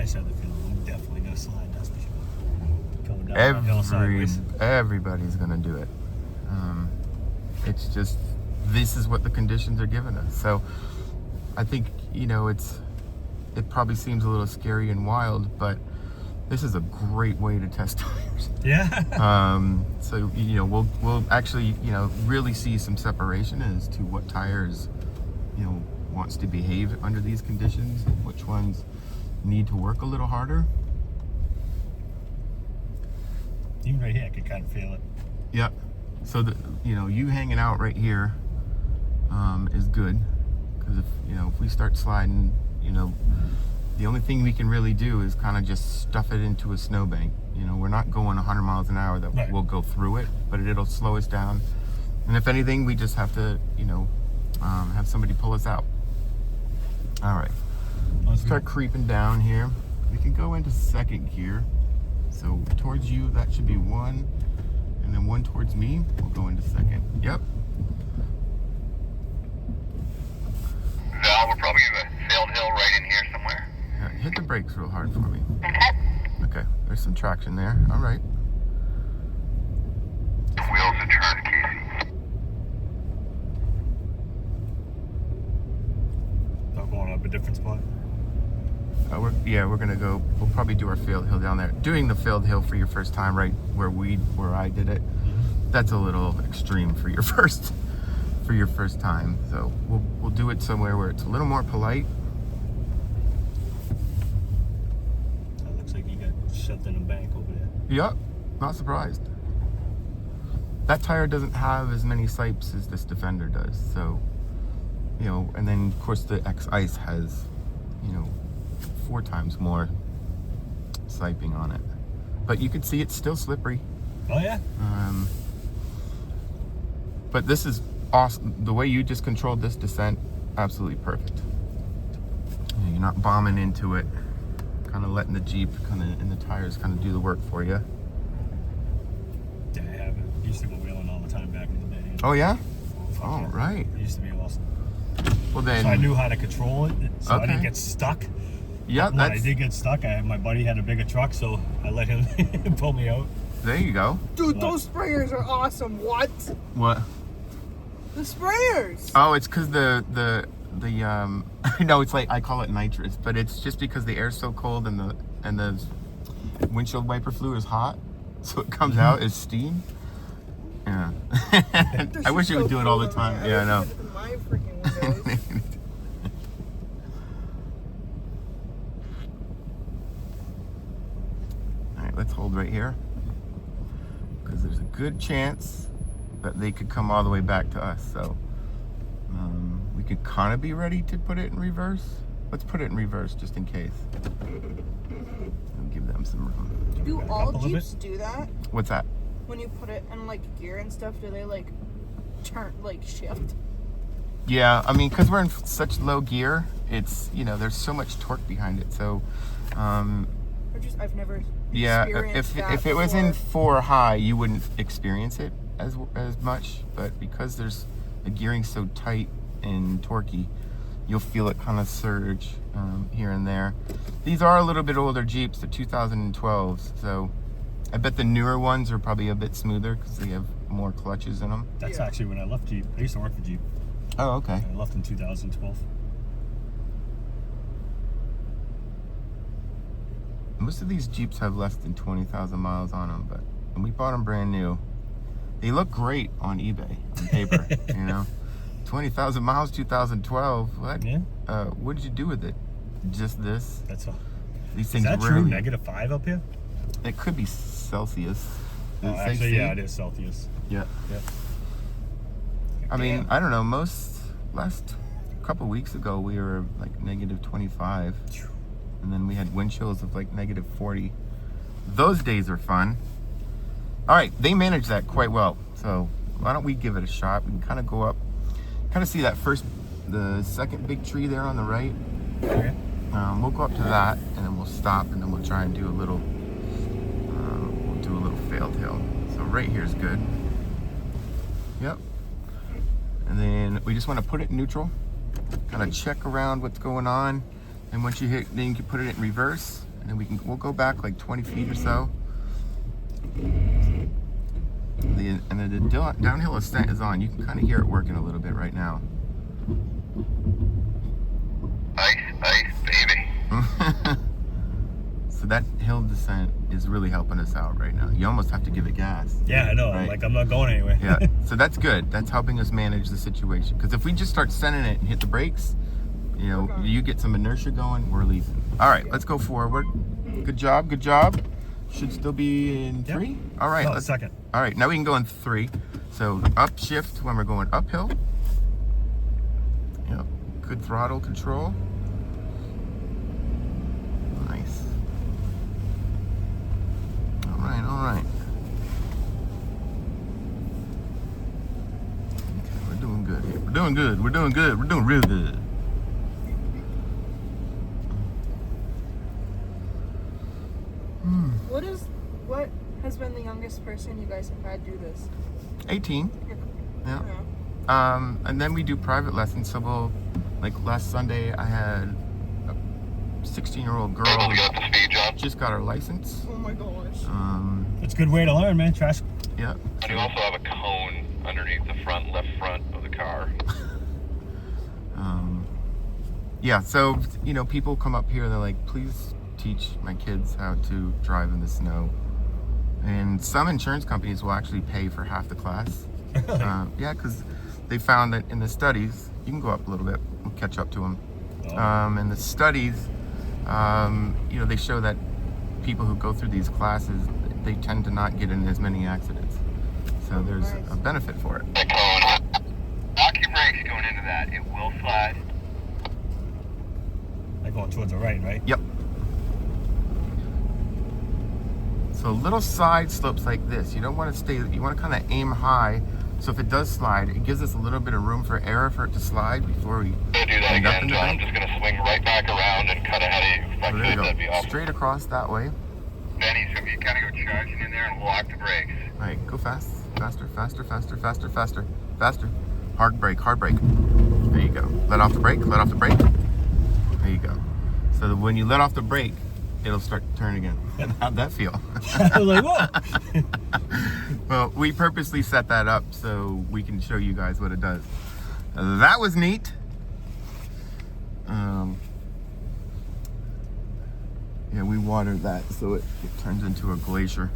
just have the feeling I'm definitely gonna slide. That's for sure. Going down that hill sideways. Everybody's gonna do it. It's just, this is what the conditions are giving us. So I think, you know, it probably seems a little scary and wild, but this is a great way to test tires. Yeah. So, you know, we'll actually, you know, really see some separation as to what tires, you know, wants to behave under these conditions and which ones need to work a little harder. Even right here, I could kind of feel it. Yep. So you know, you hanging out right here is good, because if we start sliding, you know, the only thing we can really do is kind of just stuff it into a snowbank. You know, we're not going 100 miles an hour that right. We'll go through it, but it'll slow us down. And if anything, we just have to, you know, have somebody pull us out. All right. Let's start creeping down here. We can go into second gear. So towards you, that should be one. And then one towards me, we'll go into second. Yep. Val, we're probably going to Field Hill right in here somewhere. Yeah, hit the brakes real hard for me. Okay. Okay, there's some traction there. All right. The wheels are turned, Casey. Oh, Going up a different spot. We're gonna go. We'll probably do our field hill down there. Doing the field hill for your first time, right where I did it. That's a little extreme for your first time. So we'll do it somewhere where it's a little more polite. That looks like you got shoved in a bank over there. Yep, not surprised. That tire doesn't have as many sipes as this Defender does. So, you know, and then of course the X Ice has, you know, 4 times more siping on it, but you can see it's still slippery. Oh yeah. But this is awesome. The way you just controlled this descent, absolutely perfect. You know, you're not bombing into it, kind of letting the Jeep and the tires kind of do the work for you. Yeah, I have it. Used to go wheeling all the time back in the day. Oh yeah. Oh, Oh right. It used to be awesome. Well then. So I knew how to control it, so I didn't Okay. get stuck. Yeah, When I did get stuck, my buddy had a bigger truck, so I let him pull me out. There you go. Dude, those sprayers are awesome. What? What? The sprayers. Oh, it's because the no, it's like, I call it nitrous, but it's just because the air's so cold and the windshield wiper fluid is hot, so it comes out as steam. Yeah. I wish it would do it all the time. Yeah, I know. My freaking windows. All right, let's hold right here, because there's a good chance that they could come all the way back to us. So we could kind of be ready to put it in reverse. Let's put it in reverse just in case. And give them some room. Do Back all up a little Jeeps do that? What's that? When you put it in like gear and stuff, do they like turn, like shift? Yeah, I mean, because we're in such low gear, it's, you know, there's so much torque behind it. So Or just, I've never yeah, experienced that if it was in before. 4 high, you wouldn't experience it as much. But because there's the gearing so tight and torquey, you'll feel it kind of surge here and there. These are a little bit older Jeeps, the 2012s, so I bet the newer ones are probably a bit smoother because they have more clutches in them. That's Yeah. actually when I left Jeep. I used to work for Jeep. Oh, okay. I left in 2012. Most of these Jeeps have less than 20,000 miles on them, but when we bought them brand new, they look great on eBay, on paper, you know. 20,000 miles, 2012. What? Yeah. What did you do with it? Just this? That's all. These Is things that rarely. true? -5 up here? It could be Celsius. Does it say Actually, C? yeah, it is Celsius. Yeah. Yep. I mean, I don't know. Last couple weeks ago, we were like -25, and then we had wind chills of like -40. Those days are fun. All right, they managed that quite well. So why don't we give it a shot? We can kind of go up, kind of see the second big tree there on the right. Okay. We'll go up to that, and then we'll stop, and then we'll try and do a little. We'll do a little failed hill. So right here is good. Yep. And then we just want to put it in neutral, kind of check around what's going on, and once you hit, then you can put it in reverse, and then we'll go back like 20 feet or so. And then the downhill ascent is on. You can kind of hear it working a little bit right now. Ice, baby. So that hill descent is really helping us out right now. You almost have to give it gas. Yeah, I know. Right. Like I'm not going anywhere. Yeah, so that's good. That's helping us manage the situation. Because if we just start sending it and hit the brakes, you know, Okay. you get some inertia going, we're leaving. All right, let's go forward. Good job, good job. Should still be in Yep. 3. All right, No, let's. second. All right, now we can go in 3. So up shift when we're going uphill. Yep, good throttle control. Nice. All right, all right. Okay, we're doing good here. We're doing good. We're doing good. We're doing real good. What has been the youngest person you guys have had do this? 18. Yeah. Yeah. And then we do private lessons. So we'll, like last Sunday, I had a 16-year-old girl Able to who get up to speed, John? just got her license. Oh my gosh. It's a good way to learn, man. Trash. Yeah. And you also have a cone underneath the left front of the car. Yeah, so, you know, people come up here and they're like, please teach my kids how to drive in the snow. And some insurance companies will actually pay for half the class. Yeah, because they found that in the studies, you can go up a little bit, we'll catch up to them. Oh. In the studies, you know, they show that people who go through these classes, they tend to not get in as many accidents. So there's Nice. a benefit for it. The cone. Lock your brakes going into that. It will slide. Like going towards the right? Yep. So little side slopes like this, you don't want to stay, you want to kind of aim high. So if it does slide, it gives us a little bit of room for error for it to slide before we I'm gonna do that end up again, in the John. I'm bank. just gonna swing right back around and cut ahead of you. If I So there you could, that'd be go. awesome. Straight across that way. Benny's gonna be kind of go charging in there and lock the brakes. All right, go fast, faster, faster, faster, faster, faster, faster. Hard brake, hard brake. There you go. Let off the brake, let off the brake. There you go. So that when you let off the brake, it'll start to turn again. How'd that feel? I was like, whoa. Well, we purposely set that up so we can show you guys what it does. That was neat. Yeah, we watered that so it turns into a glacier.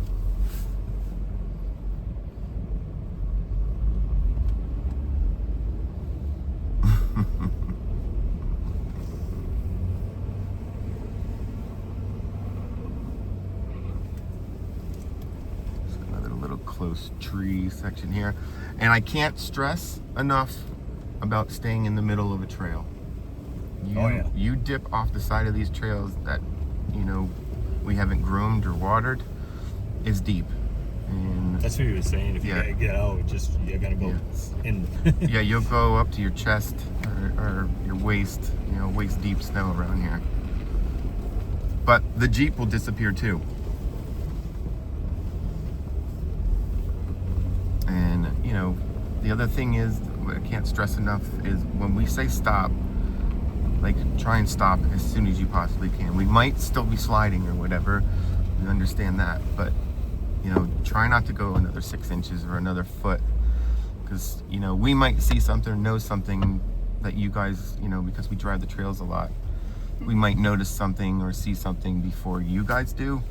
Another little close tree section here. And I can't stress enough about staying in the middle of a trail. Oh, yeah. You dip off the side of these trails that, you know, we haven't groomed or watered is deep. And That's what he was saying. If you Yeah. gotta get out, just you're gonna go in. yeah, you'll go up to your chest or your waist, you know, waist deep snow around here. But the Jeep will disappear too. And, you know, the other thing is, what I can't stress enough, is when we say stop, like try and stop as soon as you possibly can. We might still be sliding or whatever, we understand that, but, you know, try not to go another 6 inches or another foot, because, you know, we might see something or know something that you guys, you know, because we drive the trails a lot, we might notice something or see something before you guys do.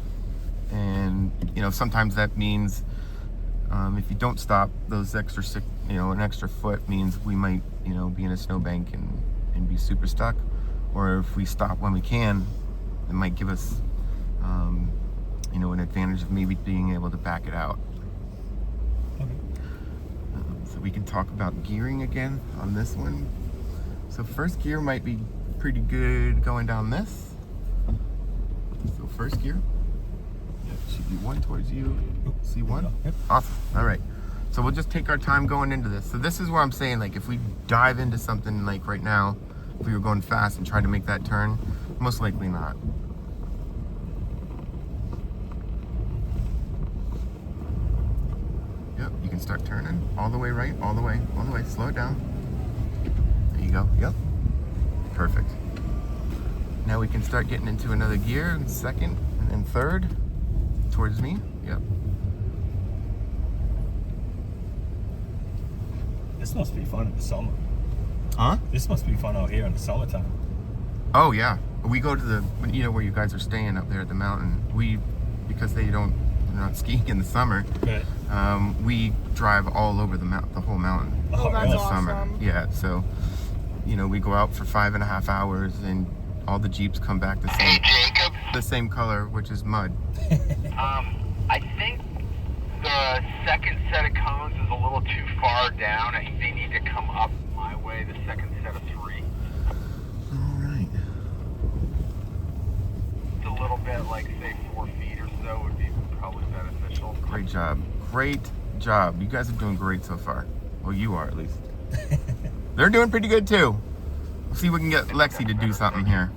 And, you know, sometimes that means if you don't stop, those extra an extra foot means we might, you know, be in a snowbank and be super stuck. Or if we stop when we can, it might give us, you know, an advantage of maybe being able to back it out. Okay. So we can talk about gearing again on this one. So first gear might be pretty good going down this. So first gear. Should be one towards you. See one? Yep. Awesome. All right. So we'll just take our time going into this. So this is where I'm saying, like, if we dive into something like right now, if we were going fast and tried to make that turn, most likely not. Yep, you can start turning all the way right, all the way, all the way. Slow it down. There you go. Yep. Perfect. Now we can start getting into another gear, in second and then third, towards me. Yep. This must be fun in the summer. Huh? This must be fun out here in the summertime. Oh yeah. We go to the, you know, where you guys are staying up there at the mountain. Because they're not skiing in the summer. Right. We drive all over the whole mountain Oh, that's in the awesome. summer. Yeah. So, you know, we go out for 5.5 hours, and all the Jeeps come back Hey, Jacob. the same color, which is mud. I think the second set of cones is a little too far down. I think they need to come up my way, the second set of 3. All right. It's a little bit like, say, 4 feet or so would be probably beneficial. Great job. Great job. You guys are doing great so far. Well, you are at least. They're doing pretty good too. Let's see if we can get Lexi to do something here.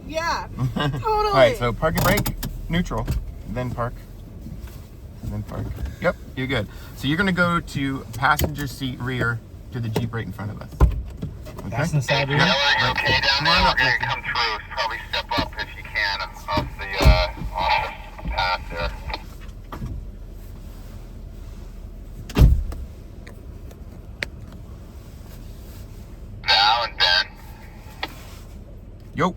Yeah, All totally. right, so park and brake, neutral, then park, and then park. Yep, you're good. So you're gonna go to passenger seat rear to the Jeep right in front of us. Okay? That's the side Hey, rear. Taylor, you okay down Come there? on We're up, going Lexi. to come through. Probably step up if you can off the path there. Val and Ben. Yo.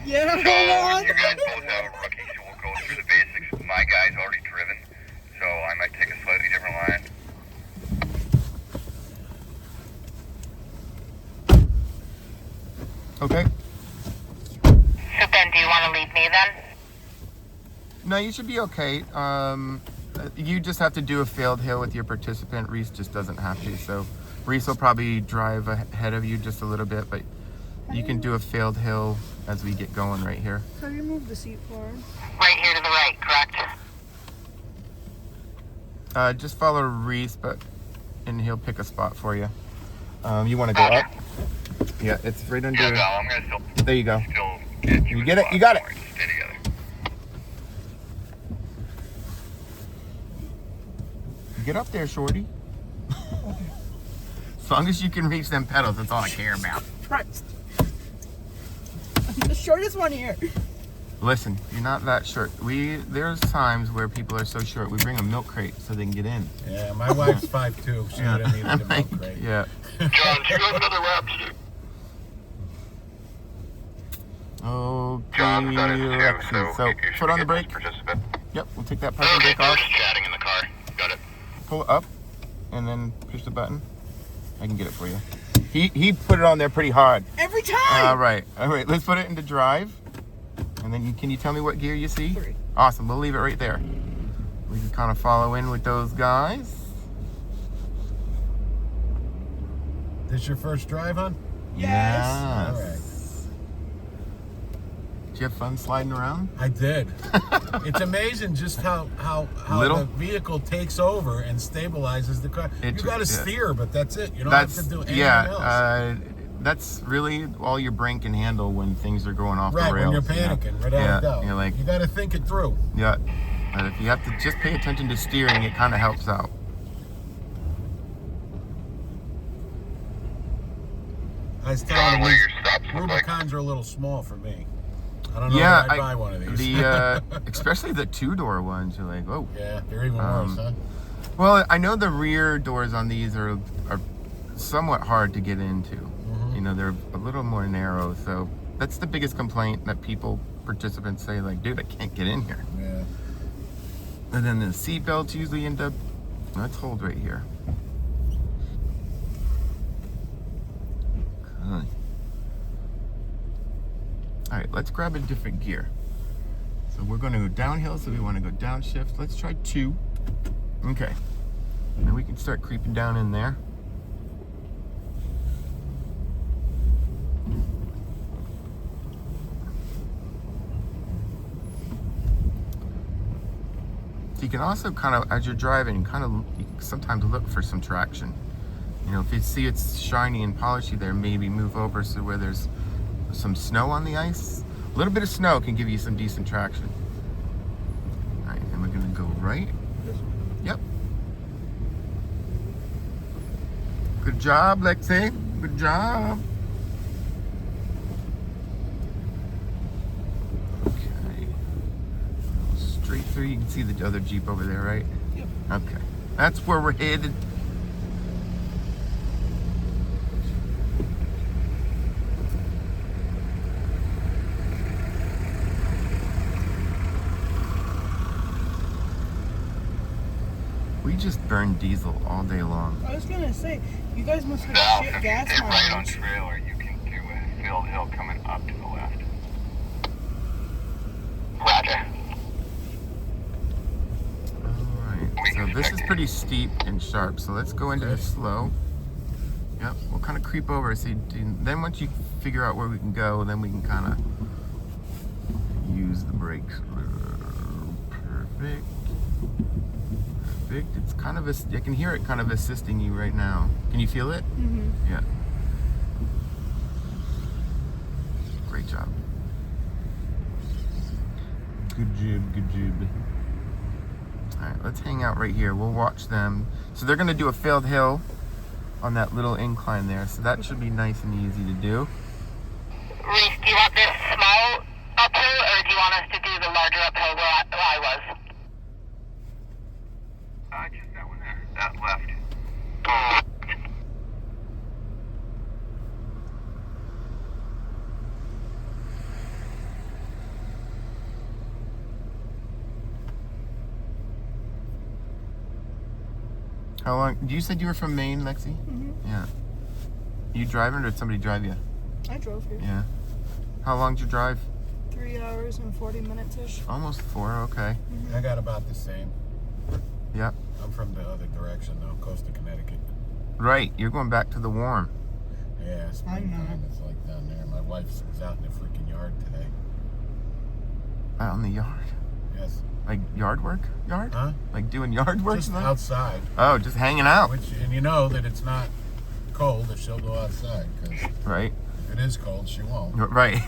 Yeah, So, hold on. you guys both have a rookie, so we'll go through the basics. My guy's already driven, so I might take a slightly different line. Okay. So Ben, do you want to leave me then? No, you should be okay. You just have to do a failed hill with your participant. Reese just doesn't have to. So Reese will probably drive ahead of you just a little bit, but you can do a failed hill as we get going right here. How do you move the seat forward? Right here to the right, correct? Just follow Reese, and he'll pick a spot for you. You want to go up? Yeah, it's right under. Yeah, Val, I'm going to still There you go. get You a get it? spot. You got it. Don't worry, just stay together. Get up there, shorty. As long as you can reach them pedals, that's all I care about. Christ. I'm the shortest one here. Listen, you're not that short. There's times where people are so short, we bring a milk crate so they can get in. Yeah, my wife's 5'2". She would have needed a milk crate. Yeah. John, do you have another lap to do? Okay, John's done his too, Lexi. So you should foot on the get brake. this participant. Yep, we'll take that parking Okay, brake we're off. just chatting in the car. Got it. Pull it up, and then push the button. I can get it for you. He put it on there pretty hard. Every time. All right. Let's put it into drive, and then can you tell me what gear you see? 3. Awesome. We'll leave it right there. We can kind of follow in with those guys. This your first drive, hon? Yes. All right. Did you have fun sliding around? I did. It's amazing just how Little? the vehicle takes over and stabilizes the car. You got to steer, but that's it. You don't have to do anything else. That's really all your brain can handle when things are going off Right, the rails. when you're panicking, without Yeah, a doubt. you're like- you got to think it through. Yeah. But if you have to just pay attention to steering, it kind of helps out. I was John, telling what him do your stops look like? Rubicons are a little small for me. I don't know Yeah, if I'd buy one of these. Especially the 2-door ones. You're like, oh. Yeah, they're even worse, huh? Well, I know the rear doors on these are somewhat hard to get into. Mm-hmm. You know, they're a little more narrow. So that's the biggest complaint that participants say, like, dude, I can't get in here. Yeah. And then the seat belts usually end up, let's hold right here. Okay. All right, let's grab a different gear. So we're going to go downhill, so we want to go downshift. Let's try 2. Okay. And we can start creeping down in there. So you can also kind of, as you're driving, you can sometimes look for some traction. You know, if you see it's shiny and polishy there, maybe move over so where there's some snow on the ice. A little bit of snow can give you some decent traction. All right, and we're gonna go right. Yep. Good job, Lexi. Good job. You can see the other Jeep over there, right? Yep. Okay. That's where we're headed. We just burn diesel all day long. I was gonna say, you guys must have South, shit if you gas stay right on mileage. trailer, you can do a Field Hill coming up to the left. Roger. Alright, so this is pretty steep and sharp, so let's go into the slow. Yep, we'll kind of creep over, see, then once you figure out where we can go, then we can kind of use the brakes. Perfect. Perfect. It's kind of, I can hear it kind of assisting you right now. Can you feel it? Mm-hmm. Yeah. Great job. Good job, good job. Alright, let's hang out right here. We'll watch them. So they're going to do a Field Hill on that little incline there. So that should be nice and easy to do. Reese, do you want this small uphill, or do you want us to do the larger uphill where I was? Just that one there. That left. How long? You said you were from Maine, Lexi? Mm-hmm. Yeah. You driving or did somebody drive you? I drove here. Yeah. How long did you drive? 3 hours and 40 minutes-ish. Almost 4, okay. I got about the same. Yep. I'm from the other direction though, coast of Connecticut. Right, you're going back to the warm. Yeah, springtime is like down there. My wife was out in the freaking yard today. Out in the yard? Yes. Like yard work? Yard? Huh? Like doing yard work? Just outside. Oh, just hanging out. And you know that it's not cold if she'll go outside, because Right. if it is cold, she won't. Right.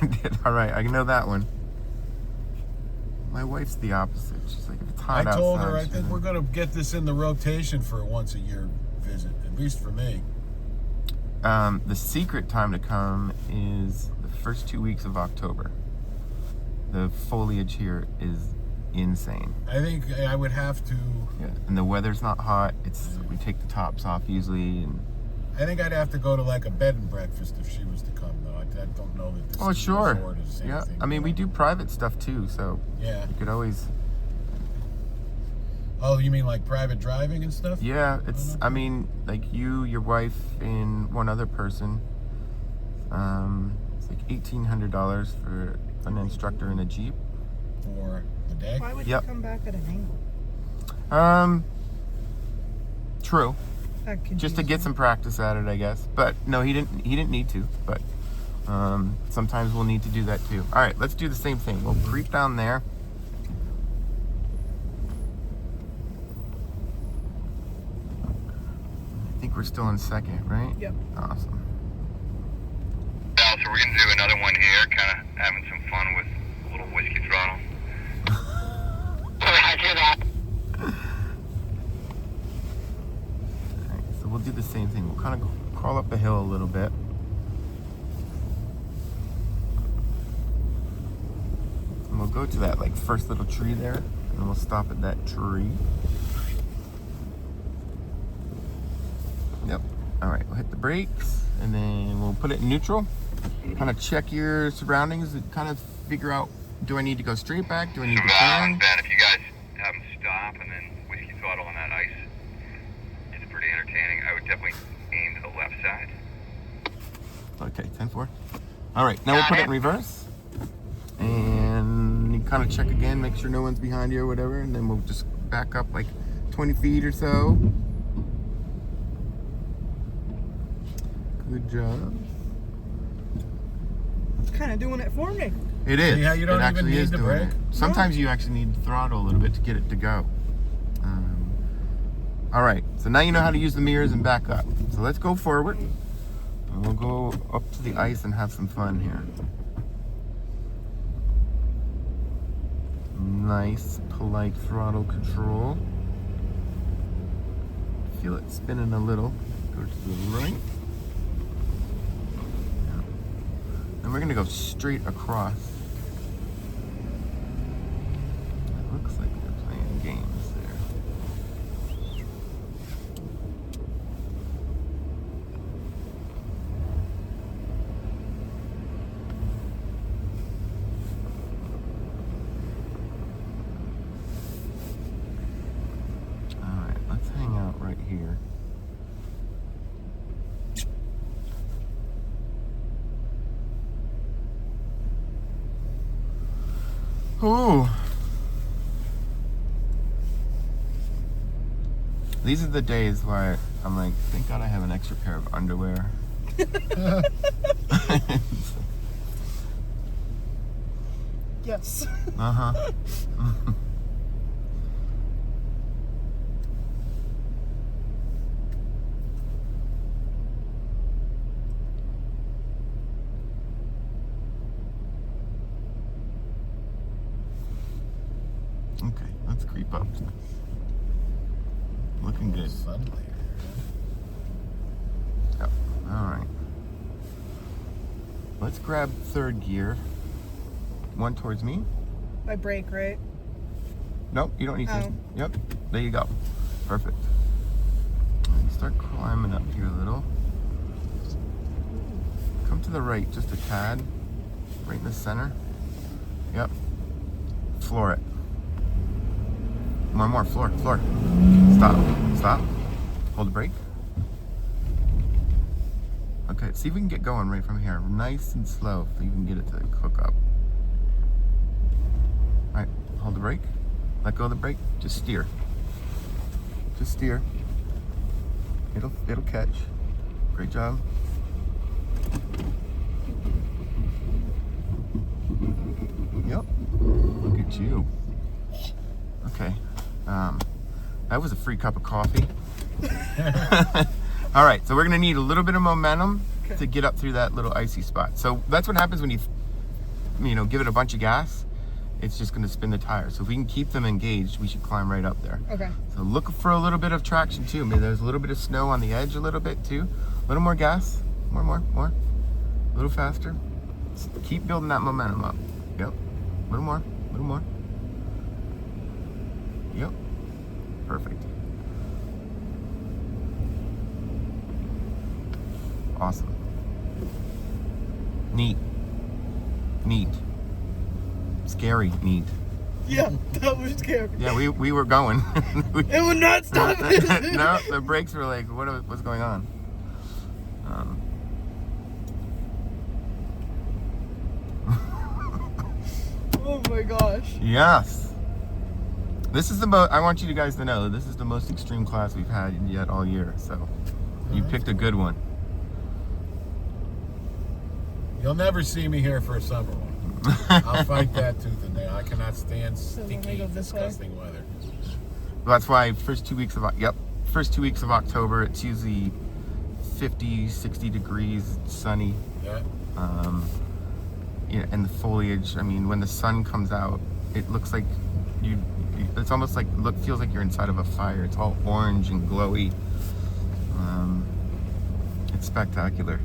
All right, I know that one. My wife's the opposite. She's like, if it's hot I told her, outside, I she's think like- we're going to get this in the rotation for a once a year visit, at least for me. The secret time to come is the first 2 weeks of October. The foliage here is insane. I think I would have to, Yeah, and the weather's not hot. We take the tops off usually, and I think I'd have to go to like a bed and breakfast if she was to come, though. I don't know that this sure. resort is Yeah, anything. I mean we do private stuff too, so Yeah. you could always. Oh, you mean like private driving and stuff? Yeah, it's. I mean, like you, your wife, and one other person. It's like $1,800 for an instructor in a Jeep. For the day? Why would Yep. you come back at an angle? True. That Just to confused get me. some practice at it, I guess. But no, he didn't need to. But sometimes we'll need to do that too. All right, let's do the same thing. We'll creep down there. I think we're still in second, right? Yep. Awesome. So we're going to do another one here, kind of having some fun with a little whiskey throttle. Roger that. Alright, so we'll do the same thing. We'll kind of crawl up the hill a little bit. And we'll go to that like first little tree there, and we'll stop at that tree. Yep. Alright, we'll hit the brakes, and then we'll put it in neutral. Kind of check your surroundings and kind of figure out, do I need to go straight back? Do I need to turn? Ben, if you guys have them stop and then whiskey throttle on that ice, it's pretty entertaining. I would definitely aim to the left side. Okay, 10-4. All right, now we'll put it in reverse. And you kind of check again, make sure no one's behind you or whatever, and then we'll just back up like 20 feet or so. Good job. It's kind of doing it for me. It is. See how you don't it even actually need is to doing brake? it. Sometimes you actually need to throttle a little bit to get it to go. All right, so now you know how to use the mirrors and back up. So let's go forward. And we'll go up to the ice and have some fun here. Nice, polite throttle control. Feel it spinning a little. Go to the right. And we're gonna go straight across. It looks like they're playing Ooh. These are the days where I'm like, thank God I have an extra pair of underwear. Yes. Uh-huh. Okay, let's creep up. Looking good. Suddenly. Yep. All right. Let's grab third gear. One towards me. My brake, right? Nope, you don't need to. Oh. Yep, there you go. Perfect. And start climbing up here a little. Come to the right just a tad. Right in the center. Yep. Floor it. More, floor. Stop. Hold the brake. Okay, see if we can get going right from here. Nice and slow so you can get it to hook up. Alright, hold the brake. Let go of the brake. Just steer. Just steer. It'll catch. Great job. Yep. Look at you. Okay. That was a free cup of coffee. All right, so we're gonna need a little bit of momentum to get up through that little icy spot. So that's what happens when you give it a bunch of gas. It's just gonna spin the tires. So if we can keep them engaged, we should climb right up there. Okay. So look for a little bit of traction too. Maybe there's a little bit of snow on the edge a little bit too. A little more gas. More. A little faster. Just keep building that momentum up. Yep. A little more. Yep. Perfect. Awesome. Neat. Scary neat. Yeah, that was scary. Yeah, we were going. It would not stop it. No, the brakes were like, what's going on? Oh my gosh. Yes. This is the most, I want you guys to know, this is the most extreme class we've had yet all year. So you picked a good one. You'll never see me here for a summer one. I'll fight that tooth and nail. I cannot stand sticky, disgusting weather. That's why first 2 weeks of October, it's usually 50, 60 degrees, it's sunny. Yeah. And the foliage, I mean, when the sun comes out, it looks like it's almost like, feels like you're inside of a fire. It's all orange and glowy. It's spectacular.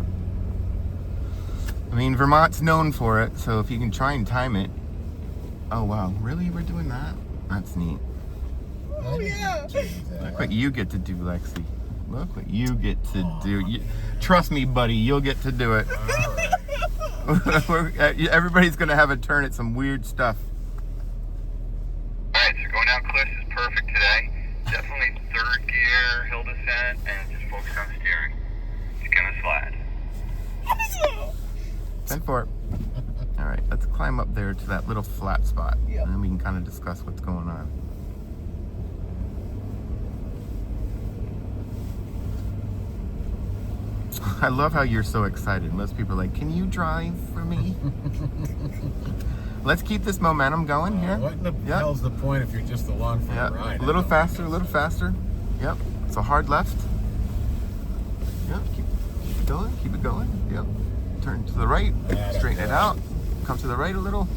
I mean, Vermont's known for it, so if you can try and time it. Oh wow, really? We're doing that? That's neat. Oh yeah. Look what you get to do, Lexi. Look what you get to do. Trust me, buddy, you'll get to do it. Everybody's gonna have a turn at some weird stuff. Alright, so going down cliffs is perfect today. Definitely third gear, hill descent, and just focus on steering. It's gonna slide. 10-4. All right, let's climb up there to that little flat spot. Yep. And then we can kind of discuss what's going on. I love how you're so excited. Most people are like, can you drive for me? Let's keep this momentum going here. What in the hell's the point if you're just along for a ride? A little faster. Yep. It's a hard left. Yep. Keep it going. Yep. Turn to the right. Straighten it out. Come to the right a little.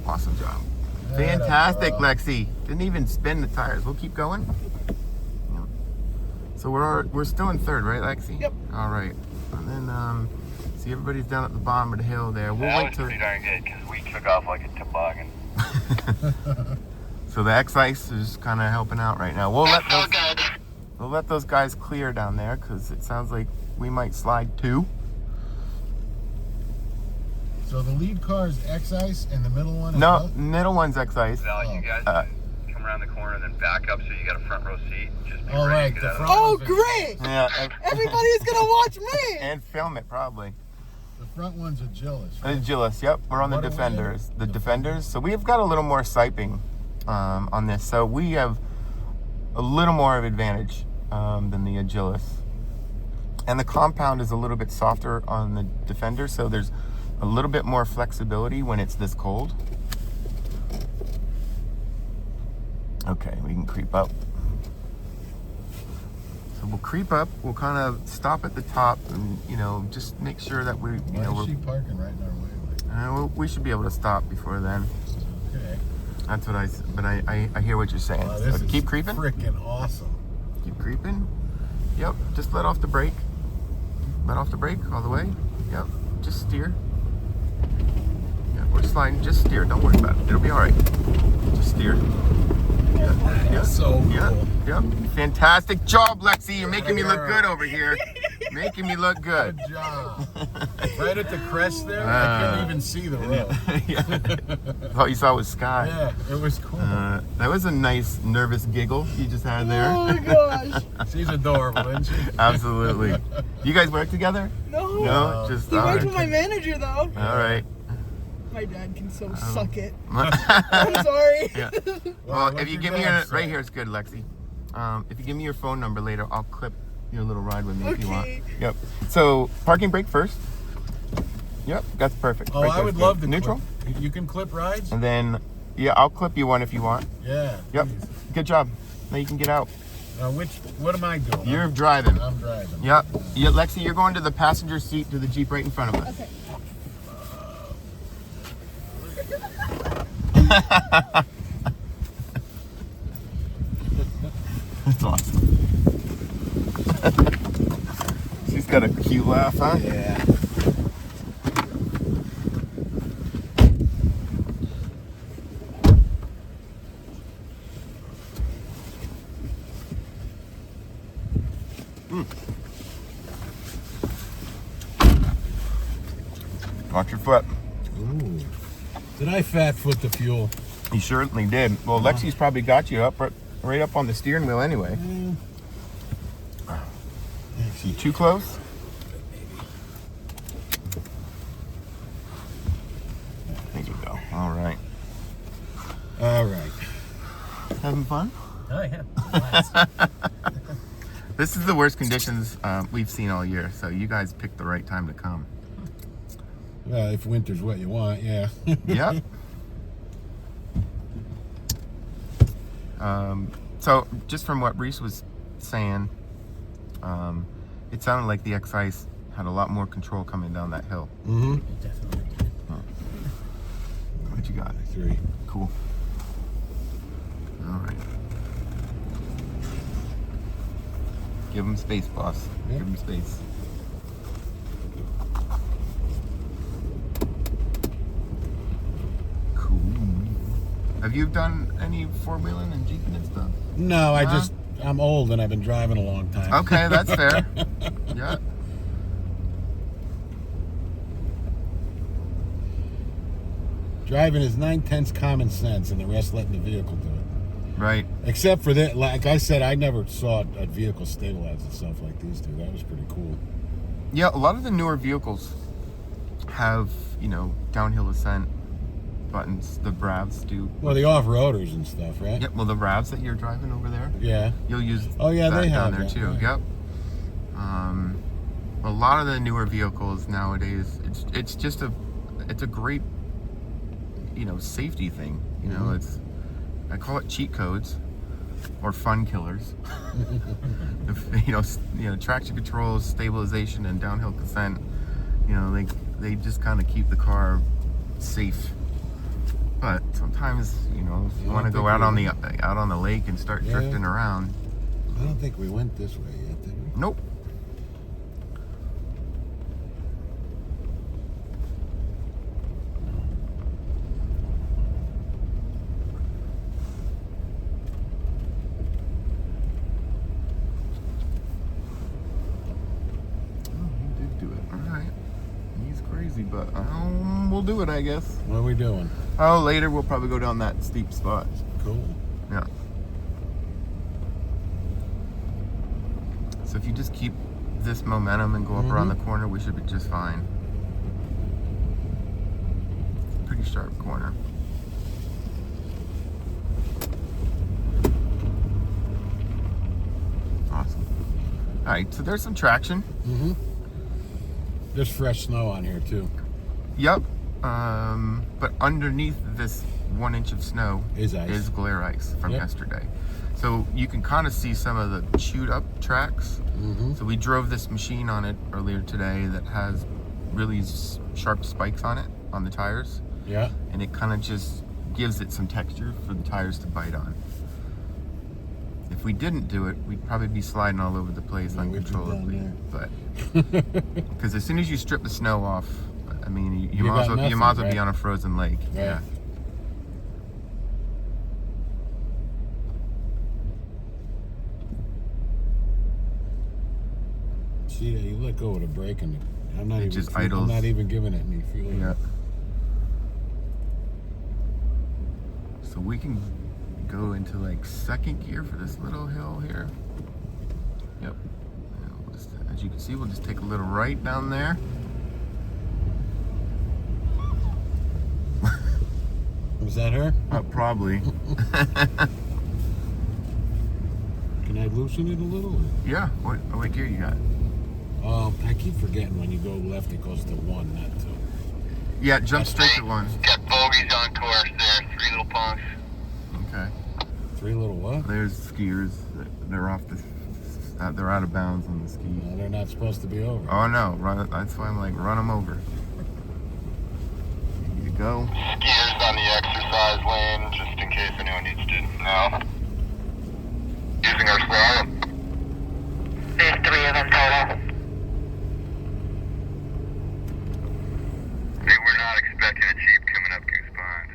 Awesome job. Fantastic, Lexi. Didn't even spin the tires. We'll keep going. Yep. So we're still in third, right, Lexi? Yep. All right. And then see, everybody's down at the bottom of the hill there. We'll wait till. That was pretty darn good because we took off like a toboggan. So the X-Ice is kind of helping out right now. We'll let those guys clear down there because it sounds like we might slide too. So the lead car is X-Ice and the middle one is No, middle one's X-Ice. Val, you guys come around the corner and then back up so you got a front row seat. Just be ready to get out of Oh, great! Yeah. Everybody's gonna watch me! And film it, probably. The front one's Agilis, right? Agilis, yep. We're on the What are we in? Defenders. The Defenders. So we've got a little more siping on this. So we have a little more of advantage than the Agilis. And the compound is a little bit softer on the Defender, so there's a little bit more flexibility when it's this cold. Okay, we can creep up. So we'll creep up. We'll kind of stop at the top, and just make sure that we, Why is she parking right in our way? we should be able to stop before then. Okay. That's what but I hear what you're saying. Wow, this So is keep creeping. Freaking awesome. Keep creeping. Yep. Just let off the brake. Let off the brake all the way. Yep. Just steer. Yeah, we're sliding. Just steer. Don't worry about it. It'll be all right. Just steer. Yeah. So cool. Yeah. Yep. Fantastic job, Lexi. You're making me look good over here. Making me look good. Good job. Right at the crest there, I couldn't even see the road. Yeah. All you saw was sky. Yeah, it was cool. That was a nice nervous giggle you just had there. Oh my gosh. She's adorable, isn't she? Absolutely. You guys work together? No. No, just He all worked right. with my manager though. All right. My dad can so suck it. well, I'm sorry. What's if you your give me dad say? right here, it's good, Lexi. If you give me your phone number later, I'll clip your little ride with me if you want. Okay. Yep. So parking brake first. Yep, that's perfect. Oh, Right I there's would good. love to Neutral. Clip. You can clip rides? And then, yeah, I'll clip you one if you want. Yeah. Yep. please. Good job. Now you can get out. What am I doing? You're driving. I'm driving. Yep. Yeah, Lexi, you're going to the passenger seat to the Jeep right in front of us. Okay. That's awesome. She's got a cute laugh, huh? Yeah. Watch your foot. Ooh. Did I fat foot the fuel? You certainly did. Well, Lexi's probably got you up right up on the steering wheel anyway. You too close? There you go. All right. All right. Having fun? Oh, yeah. This is the worst conditions we've seen all year, so you guys picked the right time to come. Well, if winter's what you want, yeah. Yep. So just from what Reese was saying, it sounded like the X-Ice had a lot more control coming down that hill. Mm-hmm. Definitely. What you got? 3. Cool. All right. Give him space, boss. Yep. Give him space. Cool. Have you done any four-wheeling and jeeping and stuff? No, I'm old and I've been driving a long time. Okay, that's fair. Yeah. Driving is 9/10 common sense and the rest letting the vehicle do it. Right. Except for that, like I said, I never saw a vehicle stabilize itself like these two. That was pretty cool. Yeah, a lot of the newer vehicles have, downhill ascent buttons. The Bravs do. Well, the off-roaders and stuff, right? Yep, well, the Bravs that you're driving over there, Yeah. you'll use Oh, yeah, that they down have there that, too. yeah. Yep. A lot of the newer vehicles nowadays, it's just it's a great, safety thing. I call it cheat codes or fun killers. Traction control, stabilization, and downhill descent. They just kind of keep the car safe. But sometimes, if you want to go out on the lake and start Yeah. drifting around. I don't think we went this way yet, did we? Nope. Oh, he did do it. All right. He's crazy, but we'll do it, I guess. What are we doing? Oh, later we'll probably go down that steep spot. Cool. Yeah. So if you just keep this momentum and go up around the corner, we should be just fine. sharp corner. Awesome. All right, so there's some traction. Mm-hmm. There's fresh snow on here too. Yep. But underneath this 1 inch of snow Is ice. glare ice from Yep. yesterday. So you can kind of see some of the chewed up tracks. Mm-hmm. So we drove this machine on it earlier today that has really sharp spikes on it, on the tires. Yeah. And it kind of just gives it some texture for the tires to bite on. If we didn't do it, we'd probably be sliding all over the place Yeah, we'd be uncontrollably. down But because as soon as you strip the snow off, I mean, you You might as got well, you might as well nothing, be right? on a frozen lake. Right. Yeah. See that you let go of the brake and I'm not It even. just I'm idles. not even giving it any fuel. Yeah. So we can go into like second gear for this little hill here. Yep. And we'll just, as you can see, we'll just take a little right down there. Was that her? Probably. Can I loosen it a little? Yeah. What gear you got? I keep forgetting when you go left, it goes to 1, not 2. Yeah, jump straight to 1. Got bogeys on course there, 3 little punks. Okay. 3 little what? There's skiers. They're off the. They're out of bounds on the ski. No, they're not supposed to be over. Oh no! That's why I'm like, run them over. Here you go. Skiers on the exercise lane, just in case anyone needs to know. Using our slalom. There's 3 of them total. Hey, we're not expecting a Jeep coming up Goose Pond.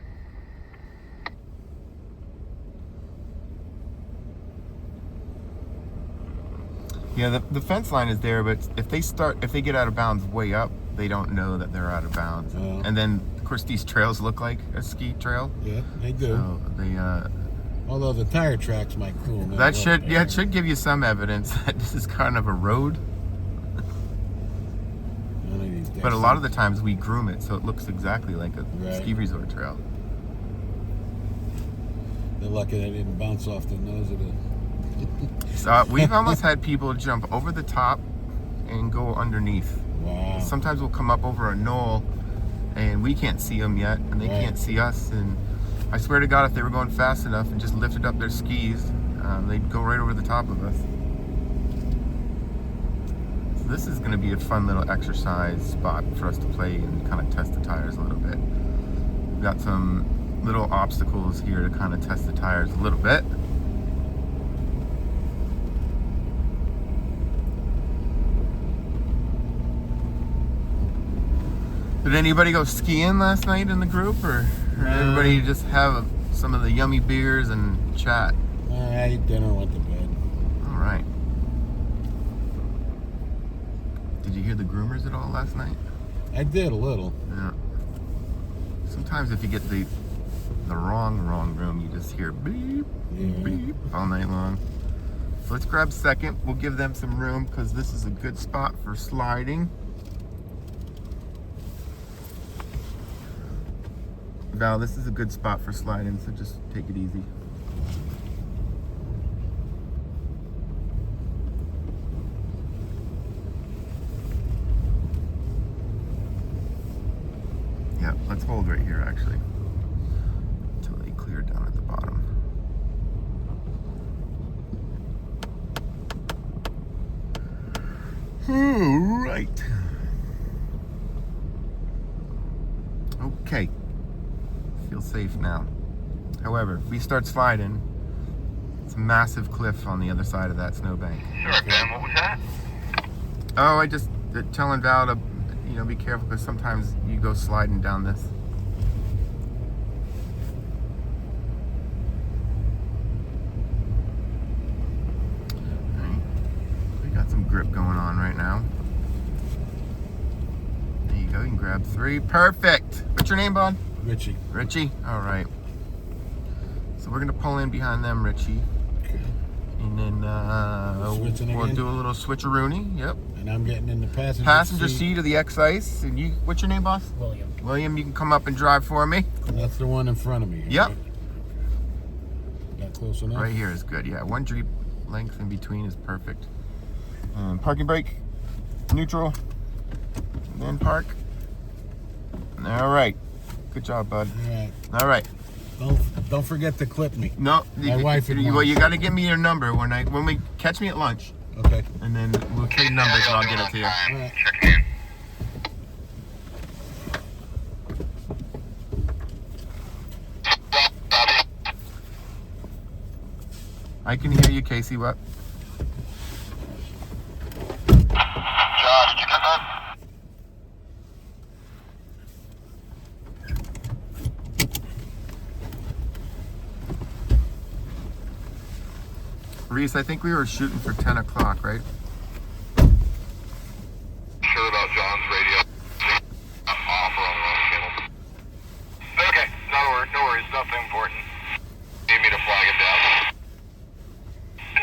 Yeah, the fence line is there, but if they get out of bounds way up, they don't know that they're out of bounds. Oh. And then, of course, these trails look like a ski trail. Yeah, they do. So they Although the tire tracks might cool them. that should it should give you some evidence that this is kind of a road. But a lot of the times we groom it so it looks exactly like a Right. ski resort trail. They're lucky they didn't bounce off the nose of the. So we've almost had people jump over the top and go underneath. Wow. Sometimes we'll come up over a knoll and we can't see them yet and they Right. can't see us, and I swear to God, if they were going fast enough and just lifted up their skis, they'd go right over the top of us. So this is going to be a fun little exercise spot for us to play and kind of test the tires a little bit. We've got some little obstacles here to kind of test the tires a little bit. Did anybody go skiing last night in the group, or did everybody just have some of the yummy beers and chat? I ate dinner and went to bed. All right. Did you hear the groomers at all last night? I did a little. Yeah. Sometimes if you get the wrong room, you just hear beep, Yeah. beep all night long. So let's grab second. We'll give them some room because this is a good spot for sliding. Val, this is a good spot for sliding, so just take it easy. Yeah, let's hold right here actually until they clear down at the bottom. All right. Okay. Feel safe now. However, if we start sliding, it's a massive cliff on the other side of that snowbank. Sure, Ben, what was that? Oh, I just telling Val to, be careful because sometimes you go sliding down this. Alright. We got some grip going on right now. There you go, you can grab 3. Perfect! What's your name, bud? Richie. Richie? Alright. So we're gonna pull in behind them, Richie. Okay. And then Switching we'll again? do a little switcheroony. Yep. And I'm getting in the passenger seat of the X-Ice. And you, what's your name, boss? William. William, you can come up and drive for me. And that's the one in front of me. Yep. Right? That close enough? Right here is good, yeah. One Jeep length in between is perfect. Parking brake, neutral, and then park. All right. Good job, bud. All right. All right. Don't forget to clip me. No, My wife would well, want you got to give me your number when we catch me at lunch, Okay. and then we'll trade numbers and I'll get it to you. All right. Checking in. I can hear you, Casey. What? Josh, did you get that? Reese, I think we were shooting for 10 o'clock, right? Sure about John's radio. Offer on the wrong channel. Okay, no worries, nothing important. Need me to flag it down?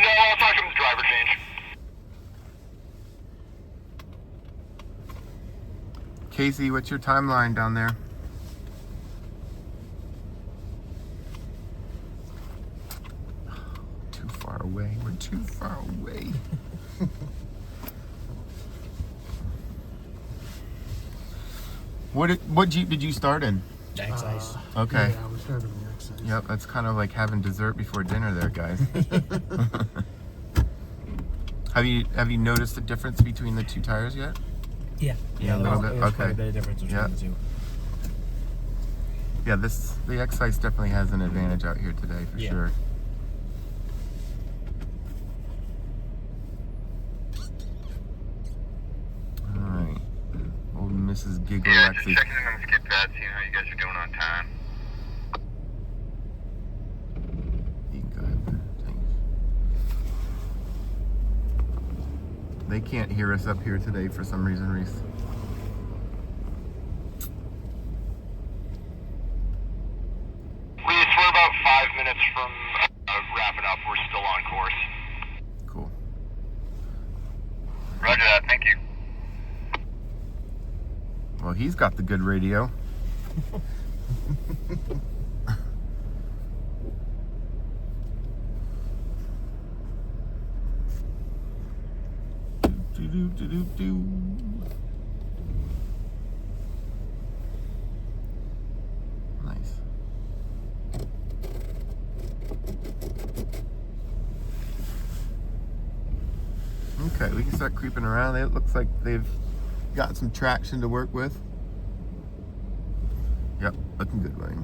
No, I'll talk to him driver change. Casey, what's your timeline down there? Too far away. We're too far away. What Jeep did you start in? X-Ice. Okay. Yeah, I was starting the X-Ice. Yep, that's kind of like having dessert before dinner there, guys. Have you noticed the difference between the two tires yet? Yeah. Yeah, a little bit, There's quite okay. a bit of difference between Yeah. the two. Yeah, the X-Ice definitely has an advantage out here today for Yeah. sure. All right, old Mrs. Giggle Yeah, Lexi. just checking in on the skip pad, seeing how you guys are doing on time. You can go ahead. Thanks. They can't hear us up here today for some reason, Reese. Reese, we're about 5 minutes from wrapping up. We're still on course. Cool. Roger that, thank you. Well, he's got the good radio. Do. Nice. Okay, we can start creeping around. It looks like they've got some traction to work with. Yep, looking good, William.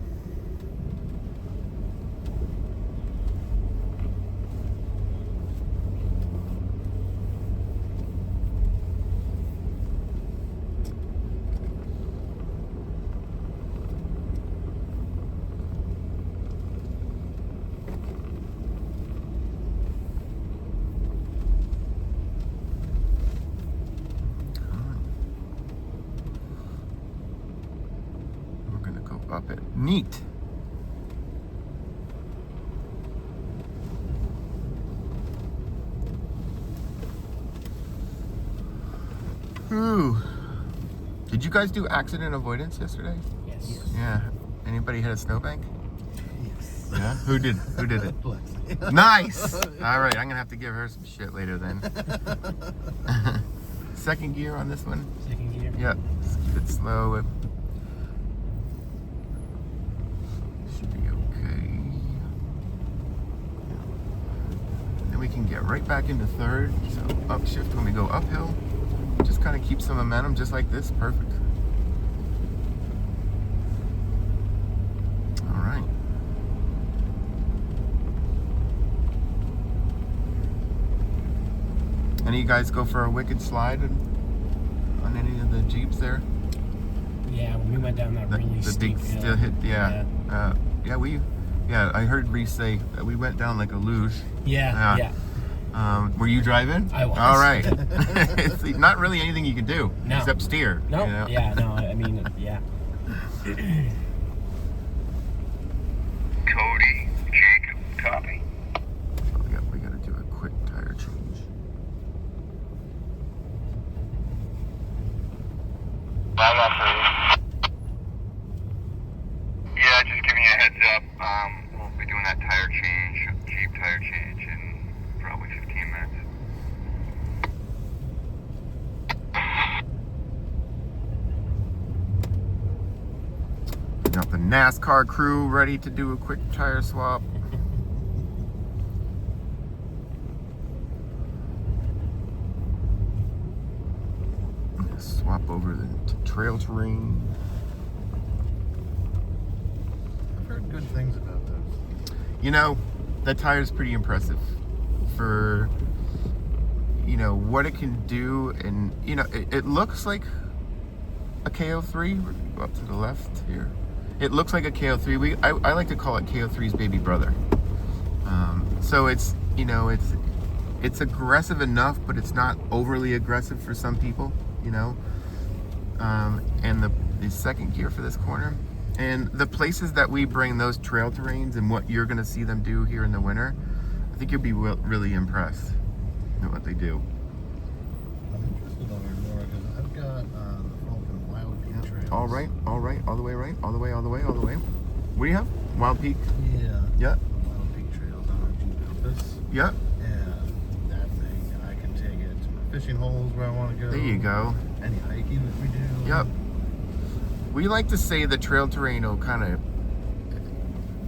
We're gonna go up it. Neat. Ooh. Did you guys do accident avoidance yesterday? Yes. Yeah. Anybody hit a snowbank? Yes. Yeah. Who did it? Lexi. Nice. All right, I'm gonna have to give her some shit later then. Second gear on this one. Second gear. Yep. Just keep it slow. Should be okay. Then we can get right back into third. So upshift when we go uphill. Just kind of keep some momentum, just like this. Perfect. All right. Any of you guys go for a wicked slide on any of the Jeeps there? Yeah, when we went down that really The steep big hill. still hit, yeah. I heard Reese say that we went down like a luge. Yeah, yeah. Were you driving? I was. All right. It's not really anything you can do No. except steer. No, you know? yeah, no, I mean, yeah. Cody, Jacob, copy. We got to do a quick tire change. We'll be doing that tire change, Jeep tire change, in probably 15 minutes. Got the NASCAR crew ready to do a quick tire swap. Swap over the trail terrain. I've heard good things about those. You know, that tire's pretty impressive for, you know, what it can do. And, you know, it looks like a KO3. We're gonna go up to the left here. It looks like a KO3. I like to call it KO3's baby brother. So it's, you know, it's aggressive enough, but it's not overly aggressive for some people, you know. And the second gear for this corner. And the places that we bring those trail terrains and what you're going to see them do here in the winter, I think you'll be really impressed at what they do. I'm interested to learn more because I've got the Falcon Wild Peak Trails. All right, all the way right, all the way. What do you have? Wild Peak? Yeah. Yeah. The Wild Peak Trails on our Jeep Compass. Yeah. And that thing, and I can take it to my fishing holes where I want to go. There you go. Any hiking that we do. Yep. We like to say the trail terrain will kind of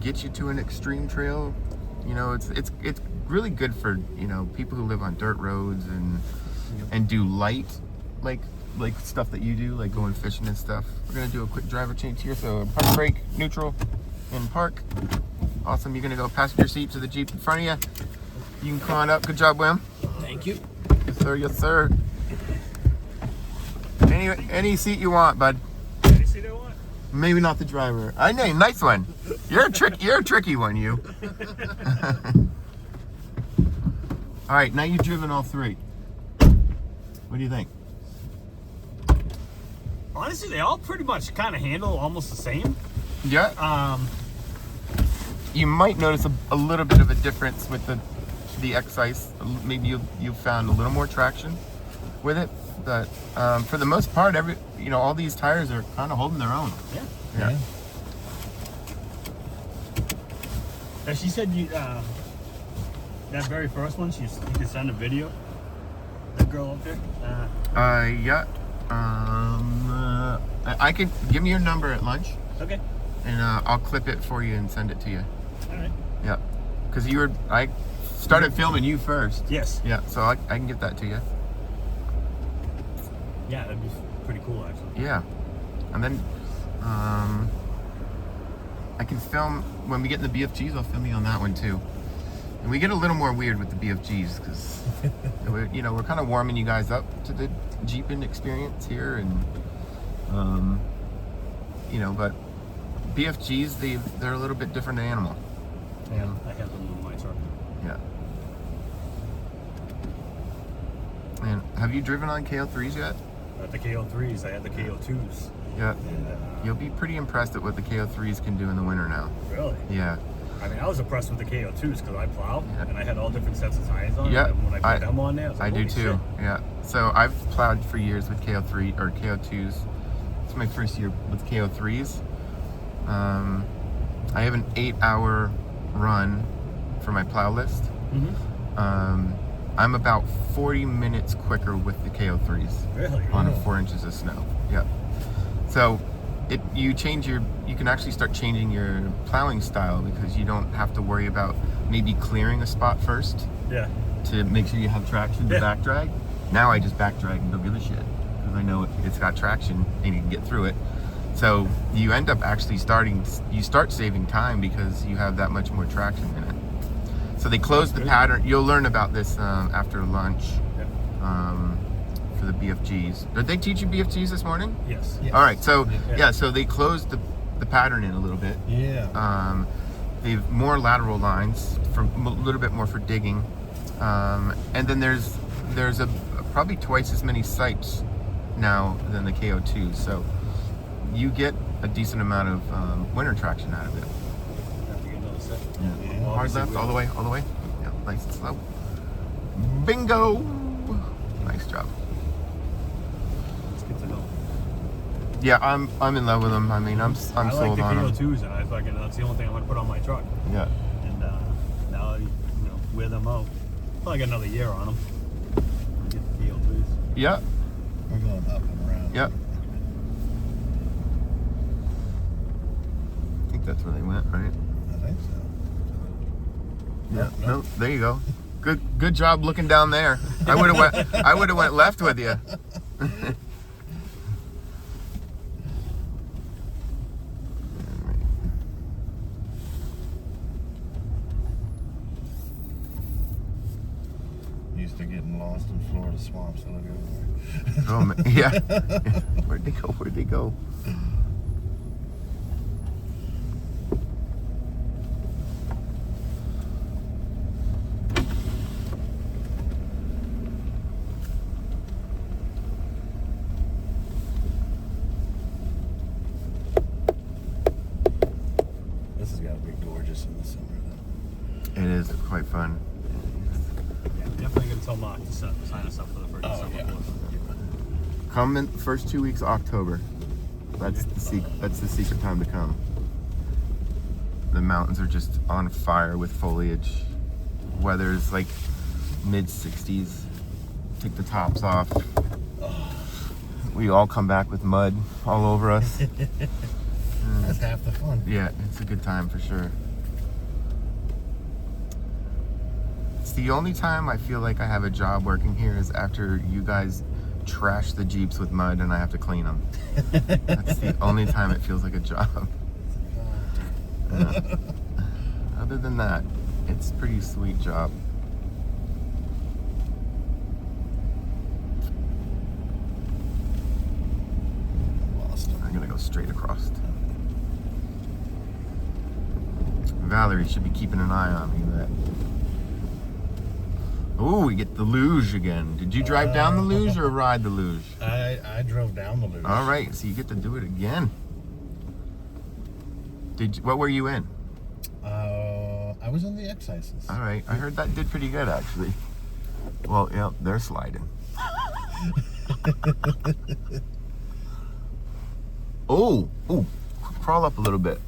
get you to an extreme trail. You know, it's really good for, you know, people who live on dirt roads and do light like stuff that you do, like going fishing and stuff. We're gonna do a quick driver change here, so park brake, neutral, and park. Awesome. You're gonna go passenger seat to the Jeep in front of you. You can come on up. Good job, Wim. Thank you. Yes, sir. Yes, sir. Any seat you want, bud. Any seat I want. Maybe not the driver. I know, nice one. You're a tricky one, you. All right, now you've driven all three. What do you think? Honestly, they all pretty much kind of handle almost the same. Yeah. You might notice a little bit of a difference with the X-Ice. Maybe you found a little more traction with it, but for the most part, all these tires are kind of holding their own. Yeah. Yeah. Now, she said you that very first one, you could send a video. That girl up there. Yeah. I could give me your number at lunch, Okay. and I'll clip it for you and send it to you. All right. Yeah, because I started filming you first. Yes. Yeah, so I can get that to you. Yeah, that'd be pretty cool, actually. Yeah, and then I can film when we get in the BFGs. I'll film you on that one too. And we get a little more weird with the BFGs because we're kind of warming you guys up to the Jeeping experience here, and but BFGs they're a little bit different animal. Yeah, I have them in my truck. Yeah. And have you driven on KO3s yet? Not the KO3s, I had the KO2s. Yeah. And, You'll be pretty impressed at what the KO3s can do in the winter now. really? Yeah. I mean, I was impressed with the KO2s because I plowed Yeah. and I had all different sets of tires on. Yeah, And when I put them on there, I was like, I do holy too. shit. Yeah. So I've plowed for years with KO3 or KO2s. It's my first year with KO3s. I have an 8-hour run for my plow list. Mm-hmm. I'm about 40 minutes quicker with the KO3s Really? on 4 inches of snow. Yeah. So you can actually start changing your plowing style because you don't have to worry about maybe clearing a spot first Yeah. to make sure you have traction to Yeah. back drag. Now I just back drag and don't give a shit because I know it's got traction and you can get through it. So you end up actually you start saving time because you have that much more traction in it. So they closed the pattern. You'll learn about this after lunch for the BFGs. Did they teach you BFGs this morning? Yes. Yes. All right. So Yeah. so they closed the pattern in a little bit. Yeah. They've more lateral lines, for a little bit more for digging, and then there's probably twice as many sites now than the KO2. So you get a decent amount of winter traction out of it. Have to get another set. Yeah. Hard Obviously, left, we- all the way. Yeah, nice and slow. Bingo! Nice job. It's good to know. Yeah, I'm in love with them. I mean, I'm I like sold the on them. KO2s, and I fucking that's the only thing I'm gonna put on my truck. Yeah. And now you know wear them out. Probably got another year on them. Get the KO2s. Yeah. We're going up and around. Yep. I think that's where they went, right? I think so. Yeah. No. No, there you go. Good job looking down there. I would have went left with you. Used to getting lost in Florida swamps. So look everywhere. Oh man, yeah. Where'd they go? Where'd they go? This has got to be gorgeous in the summer, though. It is quite fun. Yeah, definitely gonna tell Mark to sign us up for the first Oh, summer yeah. course. Come in the first 2 weeks of October. That's the secret. That's the secret time to come. The mountains are just on fire with foliage. Weather's like mid 60s. Take the tops off. We all come back with mud all over us. That's half the fun. Yeah, it's a good time for sure. It's the only time I feel like I have a job working here is after you guys trash the Jeeps with mud and I have to clean them. That's the only time it feels like a job. Yeah. Other than that, it's a pretty sweet job. Lost him. I'm gonna go straight across. Valerie should be keeping an eye on me. Oh, we get the luge again. Did you drive down the luge or ride the luge? I drove down the luge. All right, so you get to do it again. What were you in? I was in the excises. All right, I heard that did pretty good actually. Well, yeah, they're sliding. Oh, crawl up a little bit.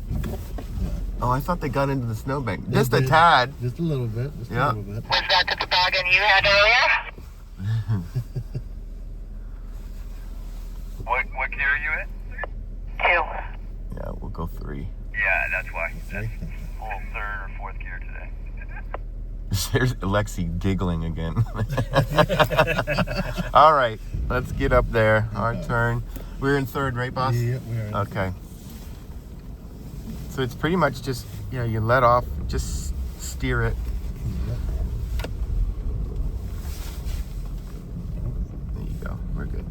Oh, I thought they got into the snowbank. Just a did. tad. Just a little bit. Just Yeah. a little bit. Was that the toboggan you had earlier? What gear are you in? 2. Yeah, we'll go 3. Yeah, that's why. That's full third or fourth gear today. There's Alexi giggling again. All right, let's get up there. Our turn. We're in 3rd, right, boss? Yeah, we are. Okay. So it's pretty much just, you let off, just steer it. There you go. We're good.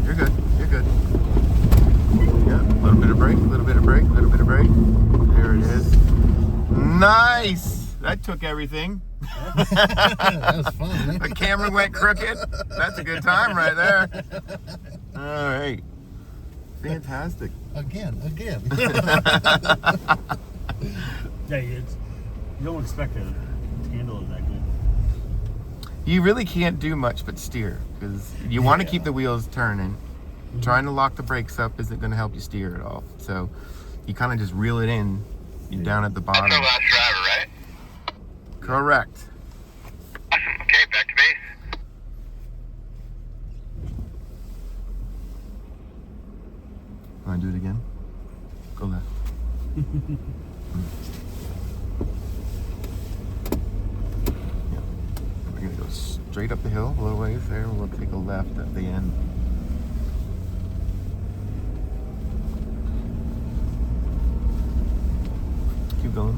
You're good. You're good. Yeah, a little bit of brake, a little bit of brake, a little bit of brake. There it is. Nice! That took everything. That was fun, man. The camera went crooked. That's a good time right there. All right. Fantastic. Again. Yeah, you don't expect it to handle it that good. You really can't do much but steer because you want to keep the wheels turning. Trying to lock the brakes up isn't going to help you steer at all. So you kind of just reel it in. You're down at the That's bottom. our last driver, right? Correct. Awesome. Okay, back to base. Want to do it again? Go left. Yeah. We're going to go straight up the hill a little ways there. We'll take a left at the end. Keep going.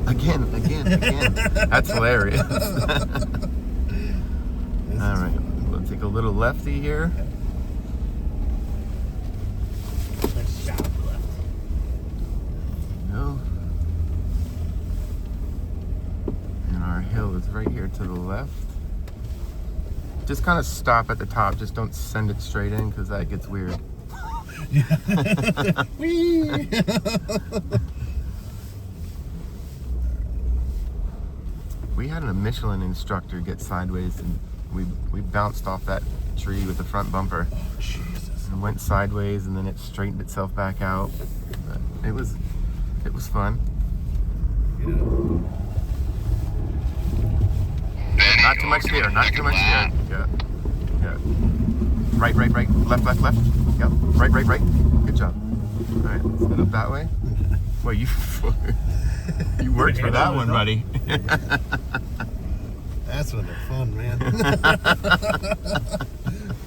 Again. That's hilarious. All right, we'll take a little lefty here. That's sharp left. No. And our hill is right here to the left. Just kind of stop at the top. Just don't send it straight in because that gets weird. Whee! We had a Michelin instructor get sideways, and we bounced off that tree with the front bumper. Oh, Jesus. And went sideways, and then it straightened itself back out. But it was fun. Yeah. Not too much steer. Not too much steer. Yeah. Yeah. Right. Left. Yep. Right. Good job. All right. Let's head up that way. Well, you you worked for that one, buddy. That's when they're fun, man.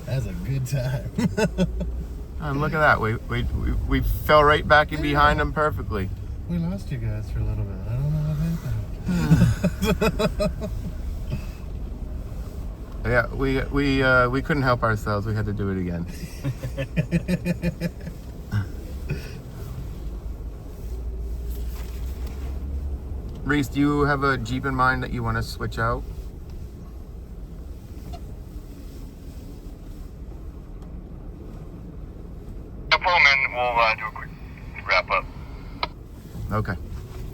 That's a good time. Look at that. We fell right back in behind them perfectly. We lost you guys for a little bit. I don't know what happened. Yeah, we couldn't help ourselves. We had to do it again. Reese, do you have a Jeep in mind that you want to switch out? Pull them in. We'll do a quick wrap up. Okay.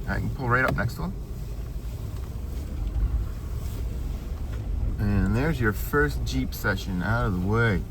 I can pull right up next to him. And there's your first Jeep session out of the way.